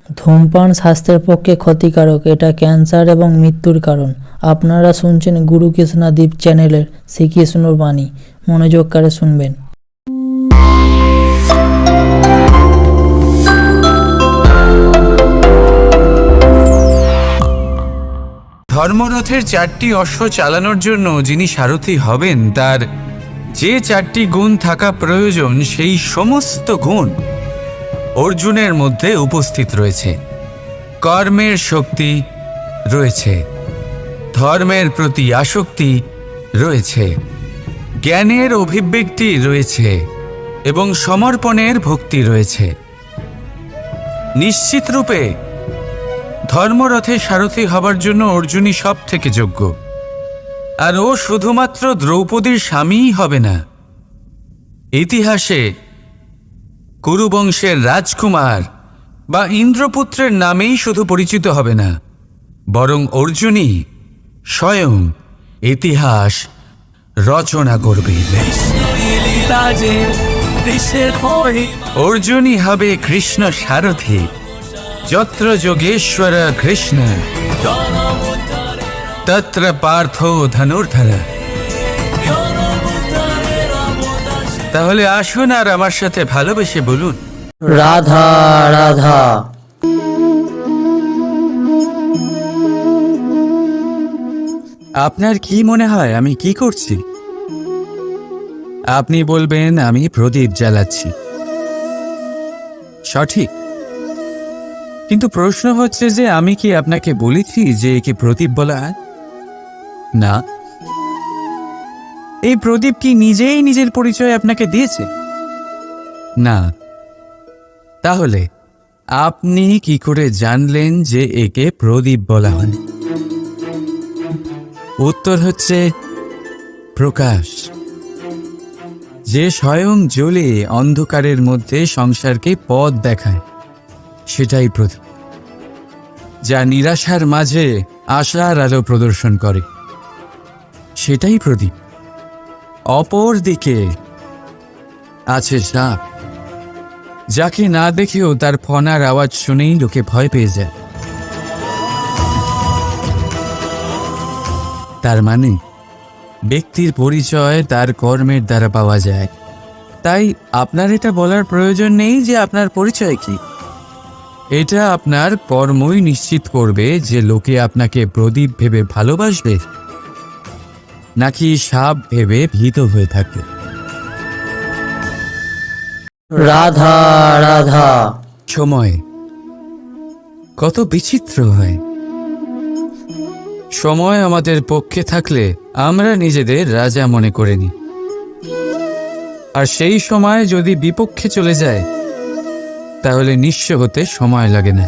ধূমপান স্বাস্থ্যের পক্ষে ক্ষতিকারক, এটা ক্যান্সার এবং মৃত্যুর কারণ। আপনারা শুনছেন গুরু কৃষ্ণাদীপ চ্যানেলের শ্রীকৃষ্ণর বাণী, মনোযোগ করে শুনবেন। ধর্মরথের 4টি অশ্ব চালানোর জন্য যিনি সারথি হবেন, তার যে 4টি গুণ থাকা প্রয়োজন, সেই সমস্ত গুণ অর্জুনের মধ্যে উপস্থিত রয়েছে। কর্মের শক্তি রয়েছে, ধর্মের প্রতি আসক্তি রয়েছে, জ্ঞানের অভিব্যক্তি রয়েছে এবং সমর্পণের ভক্তি রয়েছে। নিশ্চিত রূপে ধর্মরথে সারথি হবার জন্য অর্জুনই সব থেকে যোগ্য। আর ও শুধুমাত্র দ্রৌপদীর স্বামীই হবে না, ইতিহাসে কুরুবংশের রাজকুমার বা ইন্দ্রপুত্রের নামেই শুধু পরিচিত হবে না, বরং অর্জুনই স্বয়ং ইতিহাস রচনা করবে। অর্জুনই হবে কৃষ্ণ সারথি। যত্র যোগেশ্বর কৃষ্ণ তত্র পার্থ ধনুর্ধর। তাহলে আসুন আর আমার সাথে ভালোবেসে বলুন, রাধা রাধা। আপনার কি মনে হয় আমি কি করছি? আপনি বলবেন আমি প্রদীপ জ্বালাচ্ছি। সঠিক, কিন্তু প্রশ্ন হচ্ছে যে আমি কি আপনাকে বলেছি যে একে প্রদীপ বলা হয়? না। এই প্রদীপ কি নিজেই নিজের পরিচয় আপনাকে দিয়েছে? না। তাহলে আপনি কি করে জানলেন যে একে প্রদীপ বলা হয়? উত্তর হচ্ছে প্রকাশ, যে স্বয়ং জ্বলে অন্ধকারের মধ্যে সংসারকে পথ দেখায়, সেটাই প্রদীপ। যা নিরাশার মাঝে আশার আলো প্রদর্শন করে, সেটাই প্রদীপ। অপর দিকে আছে সাপ, যাকে না দেখেও তার ফনার আওয়াজ শুনেই লোকে ভয় পেয়ে যায়। তার মানে ব্যক্তির পরিচয় তার কর্মের দ্বারা পাওয়া যায়। তাই আপনার এটা বলার প্রয়োজন নেই যে আপনার পরিচয় কি। এটা আপনার কর্মই নিশ্চিত করবে যে লোকে আপনাকে প্রদীপ ভেবে ভালোবাসবে নাকি সাপ ভেবে ভীত হয়ে থাকে। রাধা রাধা। সময় কত বিচিত্র হয়। সময় আমাদের পক্ষে থাকলে আমরা নিজেদের রাজা মনে করে নিই, আর সেই সময় যদি বিপক্ষে চলে যায় তাহলে নিঃস্ব হতে সময় লাগে না।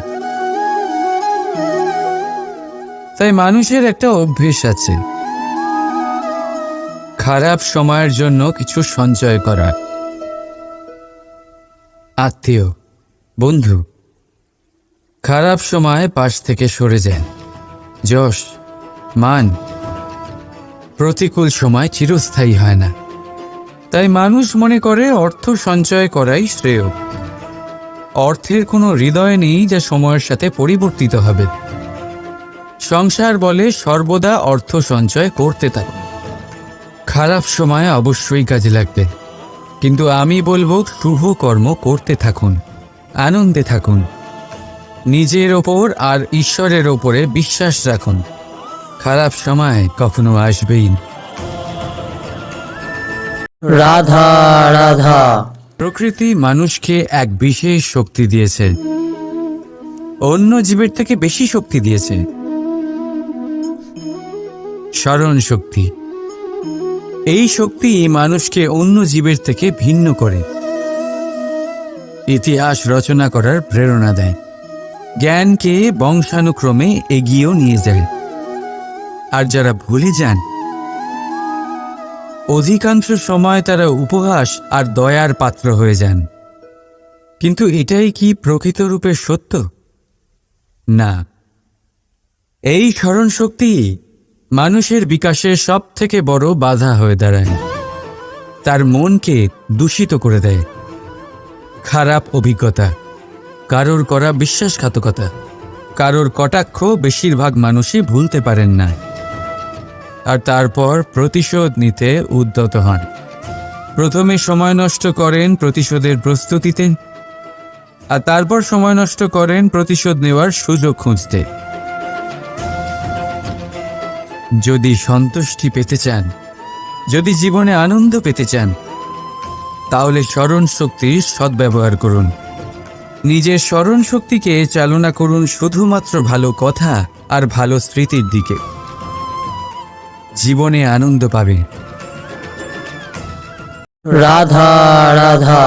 তাই মানুষের একটা অভ্যেস আছে, খারাপ সময়ের জন্য কিছু সঞ্চয় করা। আত্মীয়, বন্ধু খারাপ সময় পাশ থেকে সরে যায়। যশ, মান প্রতিকূল সময় চিরস্থায়ী হয় না। তাই মানুষ মনে করে অর্থ সঞ্চয় করাই শ্রেয়। অর্থের কোনো হৃদয় নেই যা সময়ের সাথে পরিবর্তিত হবে। সংসার বলে সর্বদা অর্থ সঞ্চয় করতে থাকুন। খারাপ সময় অবশ্যই কাজে লাগবে, কিন্তু আমি বলবো শুভ কর্ম করতে থাকুন, আনন্দে থাকুন, নিজের ওপর আর ঈশ্বরের ওপরে বিশ্বাস রাখুন। খারাপ সময় কখনো আসবেই না। রাধা রাধা। প্রকৃতি মানুষকে এক বিশেষ শক্তি দিয়েছে, অন্য জীবের থেকে বেশি শক্তি দিয়েছে। স্মরণ শক্তি। এই শক্তি মানুষকে অন্য জীবের থেকে ভিন্ন করে, ইতিহাস রচনা করার প্রেরণা দেয়, জ্ঞানকে বংশানুক্রমে এগিয়েও নিয়ে যায়। আর যারা ভুলে যান, অধিকাংশ সময় তারা উপহাস আর দয়ার পাত্র হয়ে যান। কিন্তু এটাই কি প্রকৃত রূপে সত্য? না। এই স্মরণ শক্তি মানুষের বিকাশের সব থেকে বড় বাধা হয়ে দাঁড়ায়। তার মনকে দূষিত করে দেয়। খারাপ অভিজ্ঞতা, কারোর করা বিশ্বাসঘাতকতা, কারোর কটাক্ষ বেশিরভাগ মানুষই ভুলতে পারেন না, আর তারপর প্রতিশোধ নিতে উদ্যত হন। প্রথমে সময় নষ্ট করেন প্রতিশোধের প্রস্তুতিতে, আর তারপর সময় নষ্ট করেন প্রতিশোধ নেওয়ার সুযোগ খুঁজতে। যদি সন্তুষ্টি পেতে চান, যদি জীবনে আনন্দ পেতে চান, তাহলে স্মরণ শক্তির সদ্ব্যবহার করুন। নিজের স্মরণ শক্তিকে চালনা করুন শুধুমাত্র ভালো কথা আর ভালো স্মৃতির দিকে। জীবনে আনন্দ পাবে। রাধা রাধা।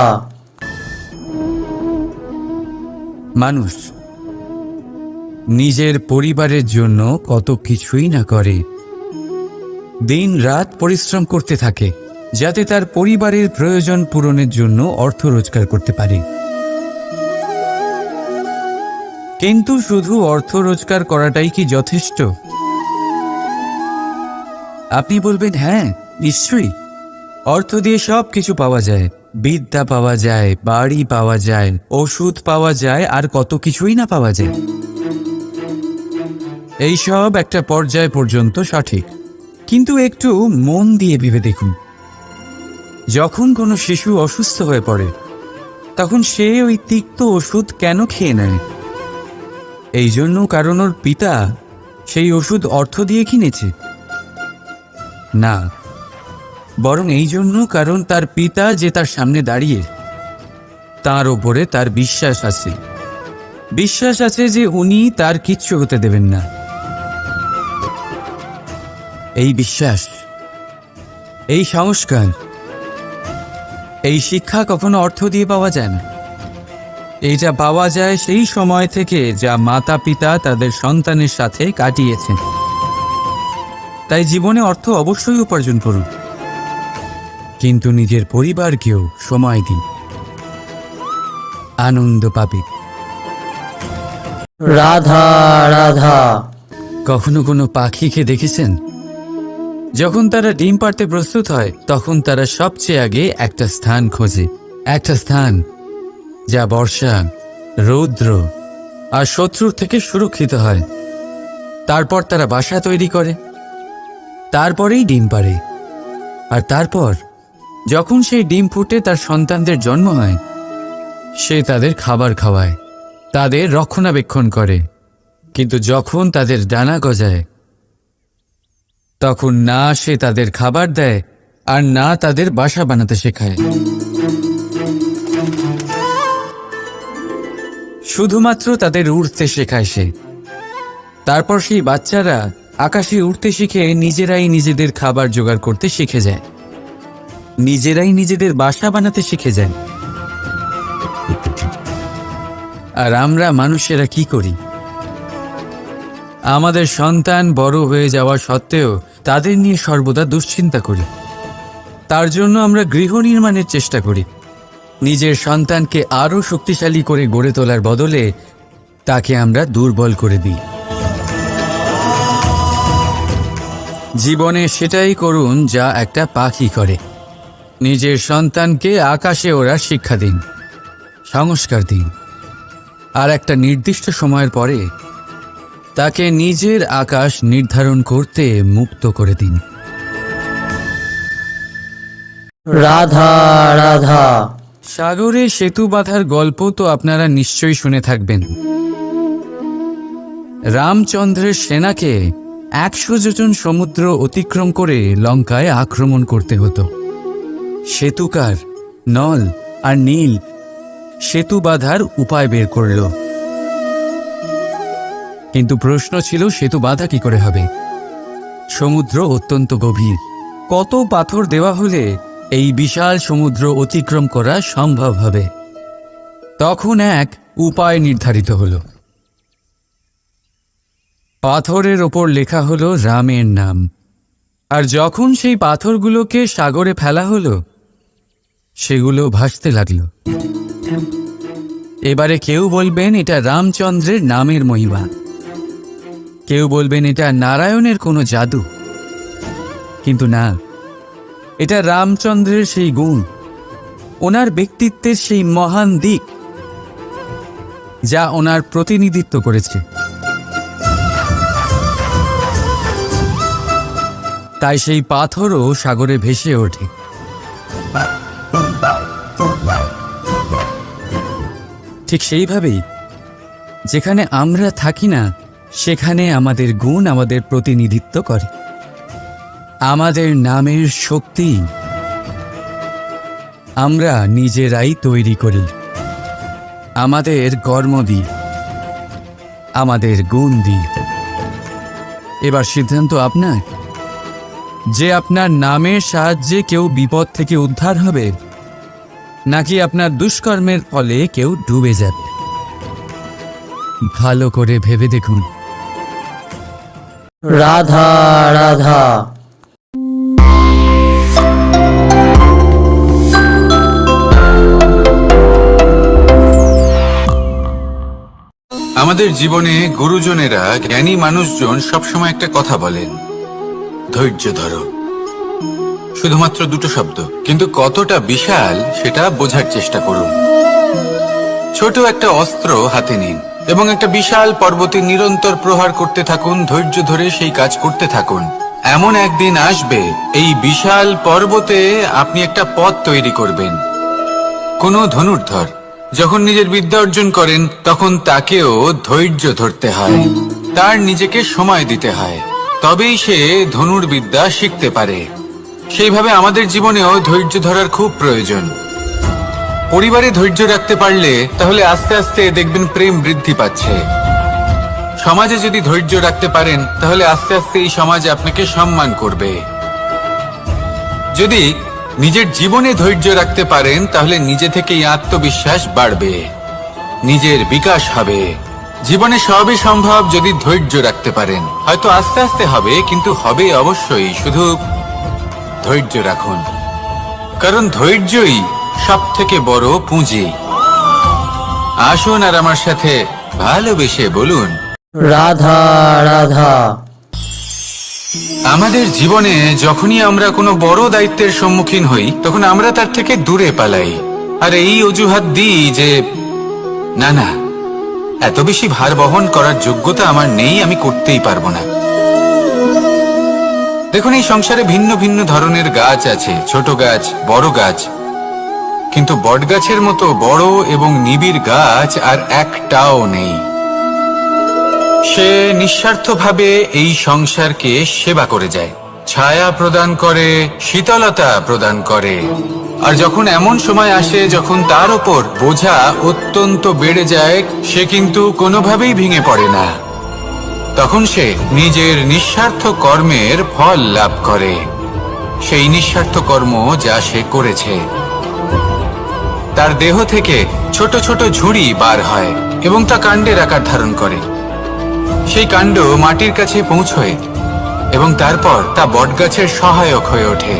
মানুষ নিজের পরিবারের জন্য কত কিছুই না করে, দিন রাত পরিশ্রম করতে থাকে যাতে তার পরিবারের প্রয়োজন পূরণের জন্য অর্থ রোজগার করতে পারে। কিন্তু শুধু অর্থ রোজগার করাটাই কি যথেষ্ট? আপনি বলবেন, হ্যাঁ নিশ্চয়ই, অর্থ দিয়ে সব কিছু পাওয়া যায়, বিদ্যা পাওয়া যায়, বাড়ি পাওয়া যায়, ওষুধ পাওয়া যায়, আর কত কিছুই না পাওয়া যায়। এই সব একটা পর্যায় পর্যন্ত সঠিক, কিন্তু একটু মন দিয়ে ভেবে দেখুন, যখন কোনো শিশু অসুস্থ হয়ে পড়ে তখন সে ওই তিক্ত ওষুধ কেন খেয়ে নেয়? এই জন্য কারণ ওর পিতা সেই ওষুধ অর্থ দিয়ে কিনেছে? না, বরং এই জন্য কারণ তার পিতা যে তার সামনে দাঁড়িয়ে, তার ওপরে তার বিশ্বাস আছে। বিশ্বাস আছে যে উনি তার কিচ্ছু হতে দেবেন না। এই বিশ্বাস, এই সংস্কার, এই শিক্ষা কখনো অর্থ দিয়ে পাওয়া যায় না। এইটা পাওয়া যায় সেই সময় থেকে যা মাতা পিতা তাদের সন্তানের সাথে কাটিয়েছেন। তাই জীবনে অর্থ অবশ্যই উপার্জন করুন, কিন্তু নিজের পরিবারকেও সময় দিন, আনন্দ পাবে। রাধা রাধা। কখনো কোনো পাখিকে দেখেছেন? যখন তারা ডিম পাড়তে প্রস্তুত হয় তখন তারা সবচেয়ে আগে একটা স্থান খোঁজে, একটা স্থান যা বর্ষা, রৌদ্র আর শত্রুর থেকে সুরক্ষিত হয়। তারপর তারা বাসা তৈরি করে, তারপরেই ডিম পাড়ে, আর তারপর যখন সেই ডিম ফুটে তার সন্তানদের জন্ম হয়, সে তাদের খাবার খাওয়ায়, তাদের রক্ষণাবেক্ষণ করে। কিন্তু যখন তাদের ডানা গজায় তখন না সে তাদের খাবার দেয় আর না তাদের বাসা বানাতে শেখায়। শুধুমাত্র তাদের উড়তে শেখায় সে। তারপর সেই বাচ্চারা আকাশে উড়তে শিখে নিজেরাই নিজেদের খাবার জোগাড় করতে শিখে যায়, নিজেরাই নিজেদের বাসা বানাতে শিখে যায়। আর আমরা মানুষেরা কি করি? আমাদের সন্তান বড় হয়ে যাওয়া সত্ত্বেও তাদের নিয়ে সর্বদা দুশ্চিন্তা করি। তার জন্য আমরা গৃহ নির্মাণের চেষ্টা করি। নিজের সন্তানকে আরও শক্তিশালী করে গড়ে তোলার বদলে তাকে আমরা দুর্বল করে দিই। জীবনে সেটাই করুন যা একটা পাখি করে। নিজের সন্তানকে আকাশে ওড়ার শিক্ষা দিন, সংস্কার দিন, আর একটা নির্দিষ্ট সময়ের পরে তাকে নিজের আকাশ নির্ধারণ করতে মুক্ত করে দিন। রাধা রাধা। সাগরে সেতু বাঁধার গল্প তো আপনারা নিশ্চয়ই শুনে থাকবেন। রামচন্দ্রের সেনাকে 100 যোজন সমুদ্র অতিক্রম করে লঙ্কায় আক্রমণ করতে হতো। সেতুকার নল আর নীল সেতু বাঁধার উপায় বের করল, কিন্তু প্রশ্ন ছিল সেতু বাঁধা কি করে হবে? সমুদ্র অত্যন্ত গভীর, কত পাথর দেওয়া হলে এই বিশাল সমুদ্র অতিক্রম করা সম্ভব হবে? তখন এক উপায় নির্ধারিত হলো। পাথরের ওপর লেখা হলো রামের নাম, আর যখন সেই পাথরগুলোকে সাগরে ফেলা হলো সেগুলো ভাসতে লাগলো। এবারে কেউ বলবেন এটা রামচন্দ্রের নামের মহিমা, কেউ বলবেন এটা নারায়ণের কোনো জাদু, কিন্তু না, এটা রামচন্দ্রের সেই গুণ, ওনার ব্যক্তিত্বের সেই মহান দিক। যা ওনার প্রতিনিধিত্ব করেছে। তাই সেই পাথরও সাগরে ভেসে ওঠে। ঠিক সেইভাবেই যেখানে আমরা থাকি না, সেখানে আমাদের গুণ আমাদের প্রতিনিধিত্ব করে। আমাদের নামের শক্তি আমরা নিজেরাই তৈরি করি, আমাদের কর্ম দিয়ে, আমাদের গুণ দিয়ে। এবার সিদ্ধান্ত আপনার, যে আপনার নামের সাহায্যে কেউ বিপদ থেকে উদ্ধার হবে, নাকি আপনার দুষ্কর্মের ফলে কেউ ডুবে যাবে। ভালো করে ভেবে দেখুন। রাধা রাধা। আমাদের জীবনে গুরুজনেরা, জ্ঞানী মানুষজন সবসময় একটা কথা বলেন, ধৈর্য ধরো। শুধুমাত্র দুটো শব্দ, কিন্তু কতটা বিশাল সেটা বোঝার চেষ্টা করুন। ছোট একটা অস্ত্র হাতে নিন এবং একটা বিশাল পর্বতে নিরন্তর প্রহার করতে থাকুন, ধৈর্য ধরে সেই কাজ করতে থাকুন। এমন একদিন আসবে, এই বিশাল পর্বতে আপনি একটা পথ তৈরি করবেন। কোনো ধনুর্ধর যখন নিজের বিদ্যা অর্জন করেন, তখন তাকেও ধৈর্য ধরতে হয়, তার নিজেকে সময় দিতে হয়, তবেই সে ধনুর্বিদ্যা শিখতে পারে। সেইভাবে আমাদের জীবনেও ধৈর্য ধরার খুব প্রয়োজন। পরিবারে ধৈর্য রাখতে পারলে তাহলে আস্তে আস্তে দেখবেন প্রেম বৃদ্ধি পাচ্ছে। সমাজে যদি ধৈর্য রাখতে পারেন, তাহলে আস্তে আস্তে এই সমাজ আপনাকে সম্মান করবে। যদি নিজের জীবনে ধৈর্য রাখতে পারেন, তাহলে নিজে থেকেই আত্মবিশ্বাস বাড়বে, নিজের বিকাশ হবে। জীবনে সবই সম্ভব যদি ধৈর্য রাখতে পারেন। হয়তো আস্তে আস্তে হবে, কিন্তু হবে অবশ্যই। শুধু ধৈর্য রাখুন, কারণ ধৈর্যই সবথেকে বড় পুঁজি। আসুন আর আমার সাথে ভালোবেসে বলুন, রাধা রাধা। আমাদের জীবনে যখনই আমরা কোনো বড় দায়িত্বের সম্মুখীন হই, তখন আমরা তার থেকে দূরে পালাই, আর এই অজুহাত দিই যে না না, এত বেশি ভার বহন করার যোগ্যতা আমার নেই, আমি করতেই পারবো না। দেখুন, এই সংসারে ভিন্ন ভিন্ন ধরনের গাছ আছে, ছোট গাছ, বড় গাছ, কিন্তু বটগাছের মতো বড় এবং নিবিড় গাছ আর একটাও নেই। সে নিঃস্বার্থভাবে এই সংসারকে সেবা করে যায়, ছায়া প্রদান করে, শীতলতা প্রদান করে। আর যখন এমন সময় আসে যখন তার ওপর বোঝা অত্যন্ত বেড়ে যায়, সে কিন্তু কোনোভাবেই ভেঙে পড়ে না। তখন সে নিজের নিঃস্বার্থ কর্মের ফল লাভ করে, সেই নিঃস্বার্থ কর্ম যা সে করেছে। তার দেহ থেকে ছোট ছোট ঝুড়ি বার হয় এবং তা কাণ্ডের আকার ধারণ করে। সেই কাণ্ড মাটির কাছে পৌঁছয় এবং তারপর তা বটগাছের সহায়ক হয়ে ওঠে,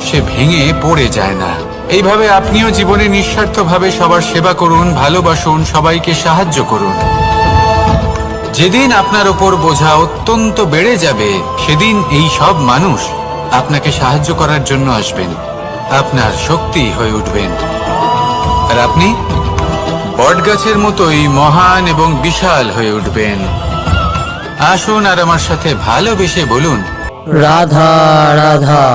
সে ভেঙে পড়ে যায় না। এইভাবে আপনিও জীবনে নিঃস্বার্থভাবে সবার সেবা করুন, ভালোবাসুন, সবাইকে সাহায্য করুন। যেদিন আপনার ওপর বোঝা অত্যন্ত বেড়ে যাবে, সেদিন এই সব মানুষ আপনাকে সাহায্য করার জন্য আসবেন, আপনার শক্তি হয়ে উঠবেন, আর আপনি বটগাছের মতোই মহান এবং বিশাল হয়ে উঠবেন। আসুন আর আমার সাথে ভালোবেসে বলুন, রাধা রাধা।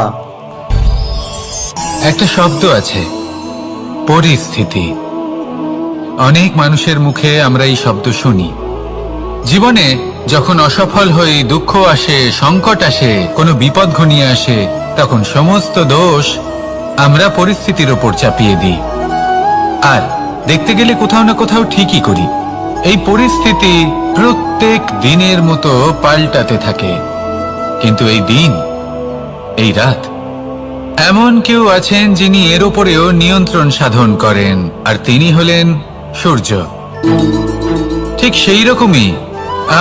একটা শব্দ আছে, পরিস্থিতি। অনেক মানুষের মুখে আমরা এই শব্দ শুনি। জীবনে যখন অসফল হই, দুঃখ আসে, সংকট আসে, কোনো বিপদ ঘনিয়ে আসে, তখন সমস্ত দোষ আমরা পরিস্থিতির ওপর চাপিয়ে দিই, আর দেখতে গেলে কোথাও না কোথাও ঠিকই করি। এই পরিস্থিতি প্রত্যেক দিনের মতো পাল্টাতে থাকে, কিন্তু এই দিন, এই রাত, এমন কেউ আছেন যিনি এর ওপরেও নিয়ন্ত্রণ সাধন করেন, আর তিনি হলেন সূর্য। ঠিক সেই রকমই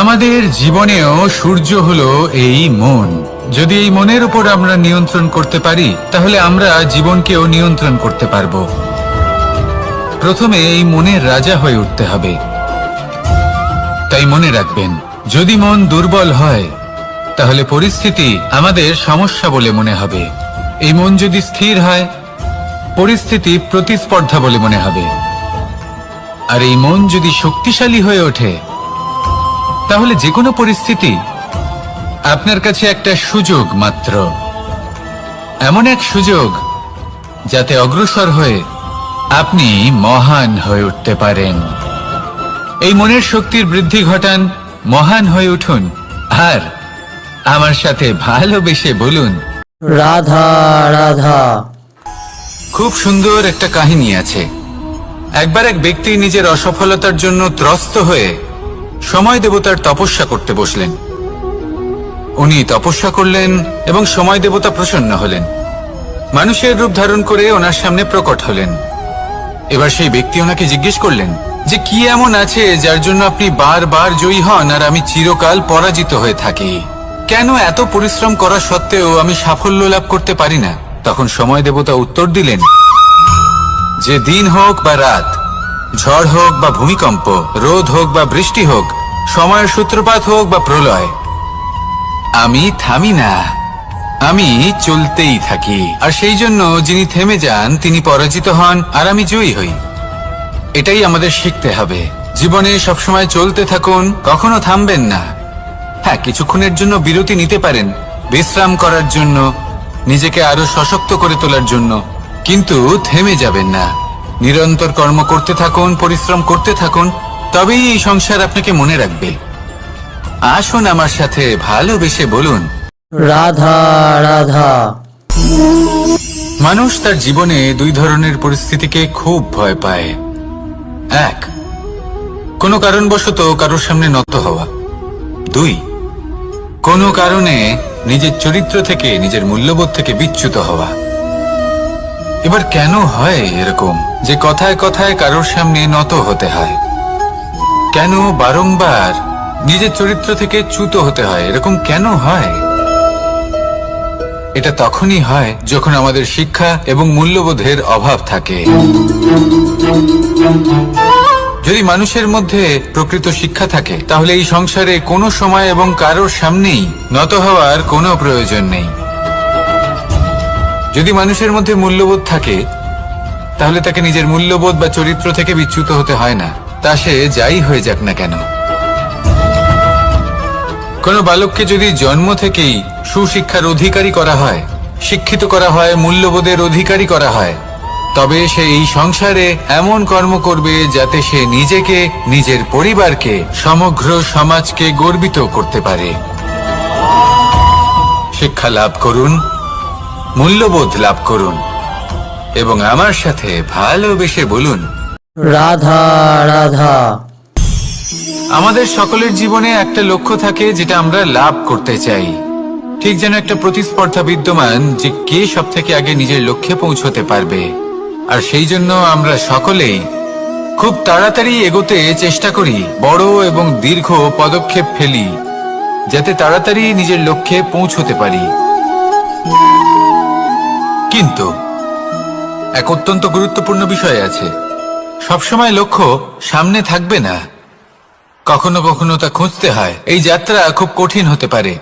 আমাদের জীবনেও সূর্য হলো এই মন। যদি এই মনের উপর আমরা নিয়ন্ত্রণ করতে পারি, তাহলে আমরা জীবনকেও নিয়ন্ত্রণ করতে পারবো। প্রথমে এই মনের রাজা হয়ে উঠতে হবে। তাই মনে রাখবেন, যদি মন দুর্বল হয়, তাহলে পরিস্থিতি আমাদের সমস্যা বলে মনে হবে। এই মন যদি স্থির হয়, পরিস্থিতি প্রতিস্পর্ধা বলে মনে হবে। আর এই মন যদি শক্তিশালী হয়ে ওঠে, তাহলে যে কোনো পরিস্থিতি আপনার কাছে একটা সুযোগ মাত্র, এমন এক সুযোগ যাতে অগ্রসর হয়ে আপনি মহান হয়ে উঠতে পারেন। এই মনের শক্তির বৃদ্ধি ঘটান, মহান হয়ে উঠুন, আর আমার সাথে ভালোবেসে বলুন, রাধা রাধা। খুব সুন্দর একটা কাহিনী আছে। একবার এক ব্যক্তি নিজের অসফলতার জন্য ত্রস্ত হয়ে সময় দেবতার তপস্যা করতে বসলেন। উনি তপস্যা করলেন এবং সময় দেবতা প্রসন্ন হলেন, মানুষের রূপ ধারণ করে ওনার সামনে প্রকট হলেন। এবার সেই ব্যক্তি ওনাকে জিজ্ঞেস করলেন যে কি এমন আছে যার জন্য আপনি বারবার জয়ী হন আর আমি চিরকাল পরাজিত হয়ে থাকি? কেন এত পরিশ্রম করা সত্ত্বেও আমি সাফল্য লাভ করতে পারি না? তখন সময় দেবতা উত্তর দিলেন যে দিন হোক বা রাত, ঝড় হোক বা ভূমিকম্প, রোদ হোক বা বৃষ্টি হোক, সময়ের সূত্রপাত হোক বা প্রলয়, আমি থামি না, আমি চলতেই থাকি। আর সেই জন্য যিনি থেমে যান তিনি পরাজিত হন আর আমি জয়ী হই। এটাই আমাদের শিখতে হবে। জীবনে সবসময় চলতে থাকুন, কখনো থামবেন না। হ্যাঁ, কিছুক্ষণের জন্য বিরতি নিতে পারেন, বিশ্রাম করার জন্য, নিজেকে আরো সশক্ত করে তোলার জন্য, কিন্তু থেমে যাবেন না। নিরন্তর কর্ম করতে থাকুন, পরিশ্রম করতে থাকুন, তবেই এই সংসার আপনাকে মনে রাখবে। আসুন আমার সাথে ভালোবেসে বলুন, রাধা রাধা। মানুষ তার জীবনে দুই ধরনের পরিস্থিতিকে খুব ভয় পায়। এক, কোনো কারণবশত কারোর সামনে নত হওয়া। দুই, কোনো কারণে নিজের চরিত্র থেকে, নিজের মূল্যবোধ থেকে বিচ্যুত হওয়া। এবার কেন হয় এরকম যে কথায় কথায় কারোর সামনে নত হতে হয়? কেন বারংবার নিজের চরিত্র থেকে চ্যুত হতে হয়? এরকম কেন হয়? এটা তখনই হয় যখন আমাদের শিক্ষা এবং মূল্যবোধের অভাব থাকে। যদি মানুষের মধ্যে প্রকৃত শিক্ষা থাকে, তাহলে এই সংসারে কোনো সময় এবং কারোর সামনেই নত হওয়ার কোনো প্রয়োজন নেই। যদি মানুষের মধ্যে মূল্যবোধ থাকে, তাহলে তাকে নিজের মূল্যবোধ বা চরিত্র থেকে বিচ্যুত হতে হয় না, তা সে যাই হয়ে যাক না কেন। কোনো বালককে যদি জন্ম থেকেই সুশিক্ষার অধিকারী করা হয়, শিক্ষিত করা হয়, মূল্যবোধের অধিকারী করা হয়, তবে সে এই সংসারে এমন কর্ম করবে যাতে সে নিজেকে, নিজের পরিবারকে, সমগ্র সমাজকে গর্বিত করতে পারে। শিক্ষা লাভ করুন, মূল্যবোধ লাভ করুন এবং আমার সাথে ভালোবেসে বলুন, রাধা রাধা। আমাদের সকলের জীবনে একটা লক্ষ্য থাকে যেটা আমরা লাভ করতে চাই। ঠিক যেন একটা প্রতিস্পর্ধা বিদ্যমান যে কে সব থেকে আগে নিজের লক্ষ্যে পৌঁছতে পারবে। আর সেই জন্য আমরা সকলেই খুব তাড়াতাড়ি এগোতে চেষ্টা করি, বড় এবং দীর্ঘ পদক্ষেপ ফেলি যাতে তাড়াতাড়ি নিজের লক্ষ্যে পৌঁছতে পারি। কিন্তু এক অত্যন্ত গুরুত্বপূর্ণ বিষয় আছে, সবসময় লক্ষ্য সামনে থাকবে না, কখনো কখনো তা খুঁজতে হয়। এই যাত্রা খুব কঠিন হতে পারে।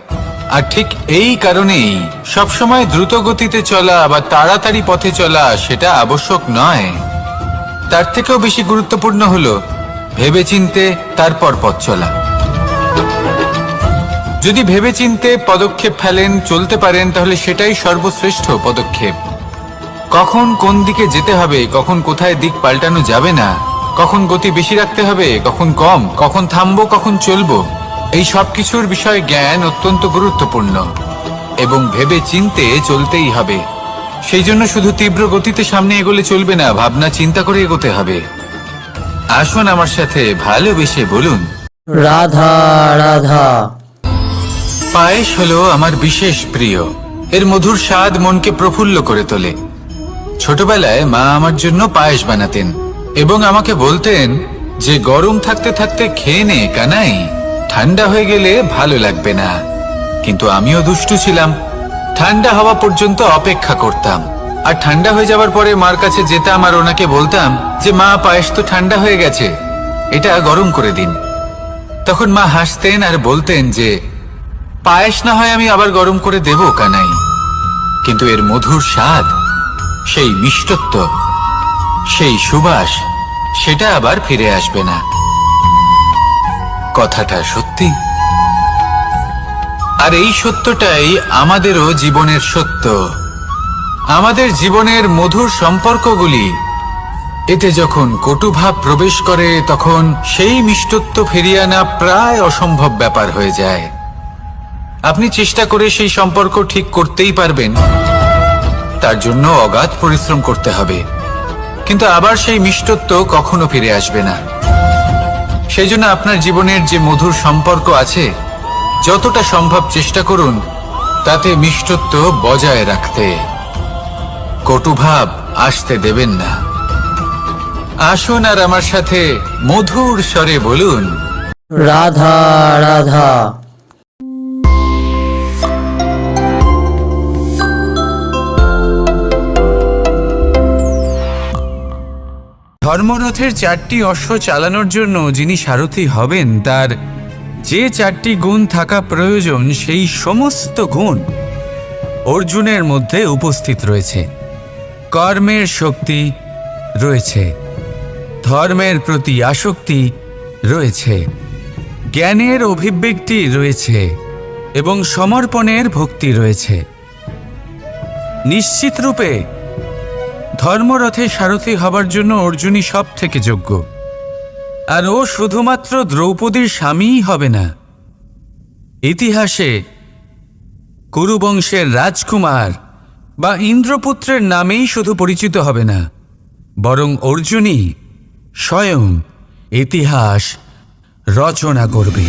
আর ঠিক এই কারণেই সবসময় দ্রুত গতিতে চলা বা তাড়াতাড়ি পথে চলা সেটা আবশ্যক নয়। তার থেকেও বেশি গুরুত্বপূর্ণ হলো ভেবেচিন্তে তারপর পথ চলা। যদি ভেবেচিন্তে পদক্ষেপ ফেলেন, চলতে পারেন, তাহলে সেটাই সর্বশ্রেষ্ঠ পদক্ষেপ। কখন কোন দিকে যেতে হবে, কখন কোথায় দিক পাল্টানো যাবে না, কখন গতি বেশি রাখতে হবে, কখন কম, কখন থামবো, কখন চলবো, এই সব কিছুর বিষয়ে জ্ঞান অত্যন্ত গুরুত্বপূর্ণ এবং ভেবে চিন্তে চলতেই হবে। সেই জন্য শুধু তীব্র গতিতে সামনে এগোলে চলবে না, ভাবনা চিন্তা করে এগোতে হবে। আসুন আমার সাথে ভালোবেসে বলুন, রাধা রাধা। পায়েস হলো আমার বিশেষ প্রিয়। এর মধুর স্বাদ মনকে প্রফুল্ল করে তোলে। ছোটবেলায় মা আমার জন্য পায়েস বানাতেন এবং আমাকে বলতেন যে গরম থাকতে থাকতে খেয়ে নে কানাই, ঠান্ডা হয়ে গেলে ভালো লাগবে না। কিন্তু আমিও দুষ্টু ছিলাম, ঠান্ডা হওয়া পর্যন্ত অপেক্ষা করতাম, আর ঠান্ডা হয়ে যাওয়ার পরে মার কাছে যেতাম আর ওনাকে বলতাম যে মা, পায়েস তো ঠান্ডা হয়ে গেছে, এটা গরম করে দিন। তখন মা হাসতেন আর বলতেন যে পায়েস না হয় আমি আবার গরম করে দেব কানাই, কিন্তু এর মধুর স্বাদ, সেই মিষ্টত্ব, সেই সুবাস সেটা আবার ফিরে আসবে না। কথাটা সত্যি। আর এই সত্যটাই আমাদেরও জীবনের সত্য। আমাদের জীবনের মধুর সম্পর্কগুলি, এতে যখন কটুভাব প্রবেশ করে তখন সেই মিষ্টত্ব ফিরিয়ে আনা প্রায় অসম্ভব ব্যাপার হয়ে যায়। আপনি চেষ্টা করে সেই সম্পর্ক ঠিক করতেই পারবেন, তার জন্য অগাধ পরিশ্রম করতে হবে, কিন্তু আবার সেই মিষ্টত্ব কখনো ফিরে আসবে না। সেই জন্য আপনার জীবনের যে মধুর সম্পর্ক আছে, যতটা সম্ভব চেষ্টা করুন তাতে মিষ্টত্ব বজায় রাখতে। কটুভাব আসতে দেবেন না। আসুন আর আমার সাথে মধুর স্বরে বলুন, রাধা রাধা। ধর্মরথের 4টি অশ্ব চালানোর জন্য যিনি সারথি হবেন, তার যে 4টি গুণ থাকা প্রয়োজন, সেই সমস্ত গুণ অর্জুনের মধ্যে উপস্থিত রয়েছে। কর্মের শক্তি রয়েছে, ধর্মের প্রতি আসক্তি রয়েছে, জ্ঞানের অভিব্যক্তি রয়েছে এবং সমর্পণের ভক্তি রয়েছে। নিশ্চিত রূপে ধর্মরথে সারথি হবার জন্য অর্জুনই সব থেকে যোগ্য। আর ও শুধুমাত্র দ্রৌপদীর স্বামীই হবে না, ইতিহাসে কুরুবংশের রাজকুমার বা ইন্দ্রপুত্রের নামেই শুধু পরিচিত হবে না, বরং অর্জুনই স্বয়ং ইতিহাস রচনা করবে।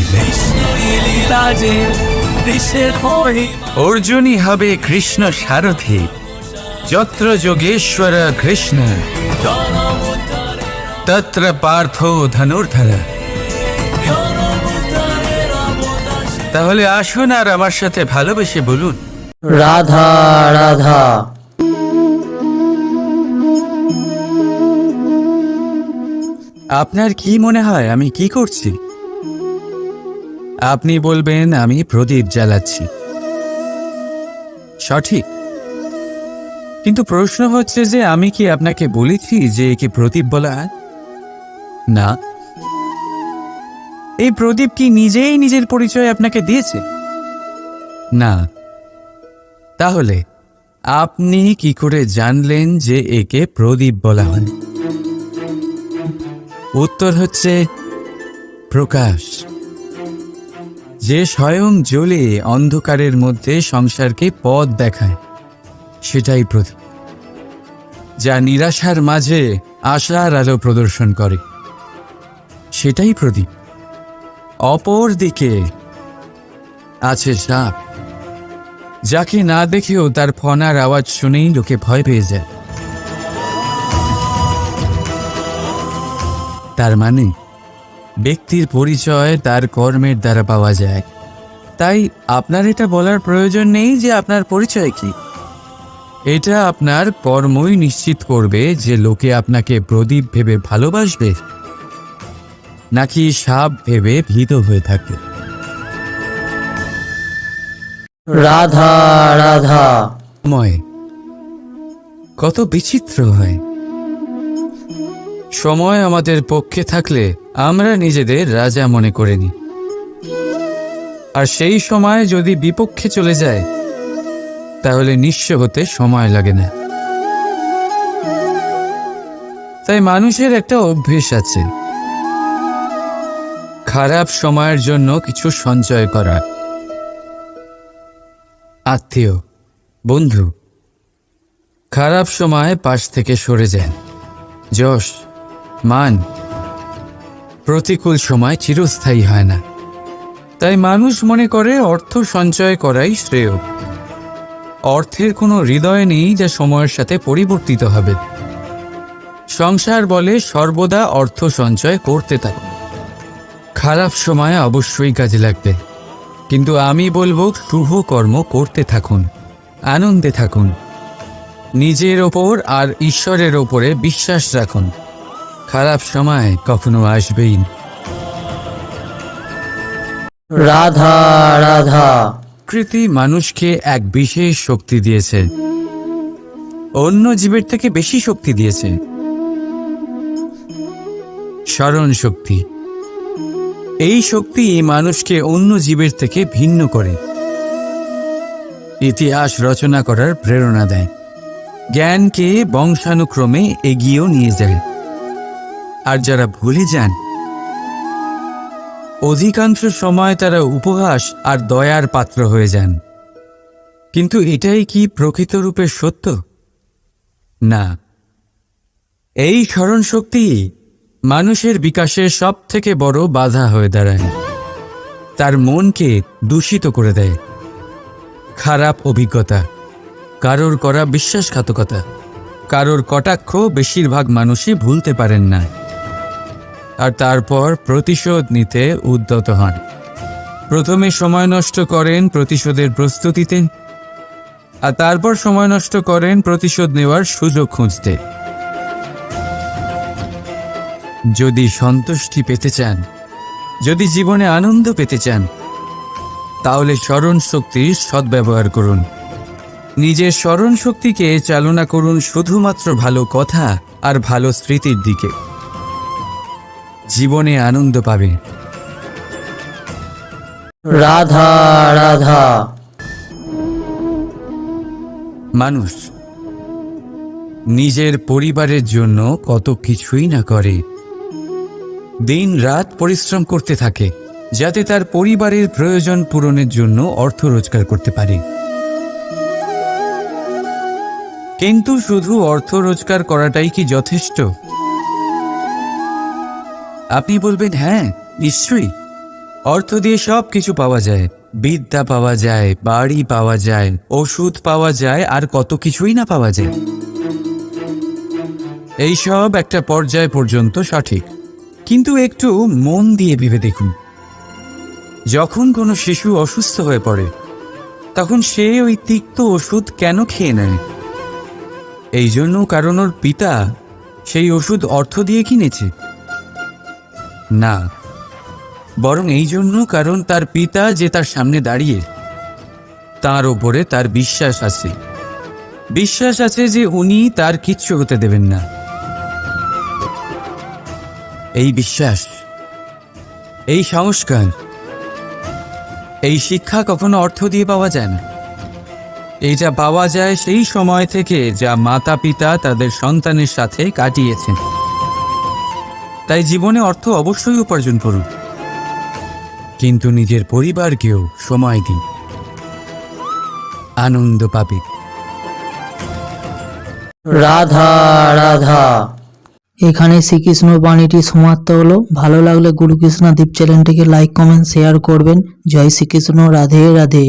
অর্জুনই হবে কৃষ্ণ সারথি। যত্র যোগেশ্বর কৃষ্ণ তত্র পার্থ ধনুর্ধর। তাহলে আসুন আর আমার সাথে ভালোবেসে বলুন, রাধা রাধা। আপনার কি মনে হয় আমি কি করছি? আপনি বলবেন আমি প্রদীপ জ্বালাচ্ছি। সঠিক, কিন্তু প্রশ্ন হচ্ছে যে আমি কি আপনাকে বলেছি যে একে প্রদীপ বলা হয়? না। এই প্রদীপ কি নিজেই নিজের পরিচয় আপনাকে দিয়েছে? না। তাহলে আপনি কি করে জানলেন যে একে প্রদীপ বলা হয়? উত্তর হচ্ছে প্রকাশ, যে স্বয়ং জ্বলে অন্ধকারের মধ্যে সংসারকে পথ দেখায়, সেটাই প্রদীপ। যা নিরাশার মাঝে আশার আলো প্রদর্শন করে, সেটাই প্রদীপ। অপর দিকে আছে সাপ, যাকে না দেখেও তার ফনার আওয়াজ শুনেই লোকে ভয় পেয়ে যায়। তার মানে ব্যক্তির পরিচয় তার কর্মের দ্বারা পাওয়া যায়। তাই আপনার এটা বলার প্রয়োজন নেই যে আপনার পরিচয় কি। এটা আপনার কর্মই নিশ্চিত করবে যে লোকে আপনাকে প্রদীপ ভেবে ভালোবাসবে নাকি সাপ ভেবে ভীত হয়ে থাকবে। রাধা রাধা। সময় কত বিচিত্র হয়। সময় আমাদের পক্ষে থাকলে আমরা নিজেদের রাজা মনে করে নিই, আর সেই সময় যদি বিপক্ষে চলে যায় তাহলে নিঃস্ব হতে সময় লাগে না। তাই মানুষের একটা অভ্যেস আছে, খারাপ সময়ের জন্য কিছু সঞ্চয় করা। আত্মীয়, বন্ধু খারাপ সময় পাশ থেকে সরে যান। যশ, মান প্রতিকূল সময় চিরস্থায়ী হয় না। তাই মানুষ মনে করে অর্থ সঞ্চয় করাই শ্রেয়। অর্থের কোনো হৃদয় নেই যা সময়ের সাথে পরিবর্তিত হবে। সংসার বলে সর্বদা অর্থ সঞ্চয় করতে থাকুন। খারাপ সময় অবশ্যই কাজে লাগবে, কিন্তু আমি বলবো শুভ কর্ম করতে থাকুন, আনন্দে থাকুন, নিজের ওপর আর ঈশ্বরের ওপরে বিশ্বাস রাখুন। খারাপ সময় কখনো আসবেই না। রাধা রাধা। প্রকৃতি মানুষকে এক বিশেষ শক্তি দিয়েছে, অন্য জীবের থেকে বেশি শক্তি দিয়েছে। স্মরণ শক্তি। এই শক্তি মানুষকে অন্য জীবের থেকে ভিন্ন করে, ইতিহাস রচনা করার প্রেরণা দেয়, জ্ঞানকে বংশানুক্রমে এগিয়েও নিয়ে যায়। আর যারা ভুলে যান, অধিকাংশ সময় তারা উপহাস আর দয়ার পাত্র হয়ে যান। কিন্তু এটাই কি প্রকৃত রূপে সত্য? না। এই স্মরণ শক্তি মানুষের বিকাশের সব থেকে বড় বাধা হয়ে দাঁড়ায়। তার মনকে দূষিত করে দেয়। খারাপ অভিজ্ঞতা, কারোর করা বিশ্বাসঘাতকতা, কারোর কটাক্ষ বেশিরভাগ মানুষই ভুলতে পারেন না। আর তারপর প্রতিশোধ নিতে উদ্যত হন। প্রথমে সময় নষ্ট করেন প্রতিশোধের প্রস্তুতিতে, আর তারপর সময় নষ্ট করেন প্রতিশোধ নেওয়ার সুযোগ খুঁজতে। যদি সন্তুষ্টি পেতে চান, যদি জীবনে আনন্দ পেতে চান, তাহলে স্মরণ শক্তির সদ্ব্যবহার করুন। নিজের স্মরণ শক্তিকে চালনা করুন শুধুমাত্র ভালো কথা আর ভালো স্মৃতির দিকে। জীবনে আনন্দ পাবে। রাধা রাধা। মানুষ নিজের পরিবারের জন্য কত কিছুই না করে, দিন রাত পরিশ্রম করতে থাকে যাতে তার পরিবারের প্রয়োজন পূরণের জন্য অর্থ রোজগার করতে পারে। কিন্তু শুধু অর্থ রোজগার করাটাই কি যথেষ্ট? আপনি বলবেন, হ্যাঁ নিশ্চয়ই, অর্থ দিয়ে সব কিছু পাওয়া যায়, বিদ্যা পাওয়া যায়, বাড়ি পাওয়া যায়, ওষুধ পাওয়া যায়, আর কত কিছুই না পাওয়া যায়। এইসব একটা পর্যায় পর্যন্ত সঠিক, কিন্তু একটু মন দিয়ে ভেবে দেখুন, যখন কোনো শিশু অসুস্থ হয়ে পড়ে তখন সে ওই তিক্ত ওষুধ কেন খেয়ে নেয়? এই জন্য কারণ ওর পিতা সেই ওষুধ অর্থ দিয়ে কিনেছে? না, বরং এই জন্য কারণ তার পিতা যে তার সামনে দাঁড়িয়ে, তার ওপরে তার বিশ্বাস আছে। বিশ্বাস আছে যে উনি তার কিচ্ছু হতে দেবেন না। এই বিশ্বাস, এই সংস্কার, এই শিক্ষা কখনো অর্থ দিয়ে পাওয়া যায় না। এটা পাওয়া যায় সেই সময় থেকে যা মাতা পিতা তাদের সন্তানের সাথে কাটিয়েছেন। তাই জীবনে অর্থ অবশ্যই উপার্জন করুন, কিন্তু নিজের পরিবারকেও সময় দিন, আনন্দ পাবে। রাধা রাধা। এখানে শ্রীকৃষ্ণ বাণীটি সমাপ্ত হলো। ভালো লাগলে গুরুকৃষ্ণা দীপ চ্যানেলটিকে লাইক কমেন্ট শেয়ার করবেন। জয় শ্রীকৃষ্ণ। রাধে রাধে।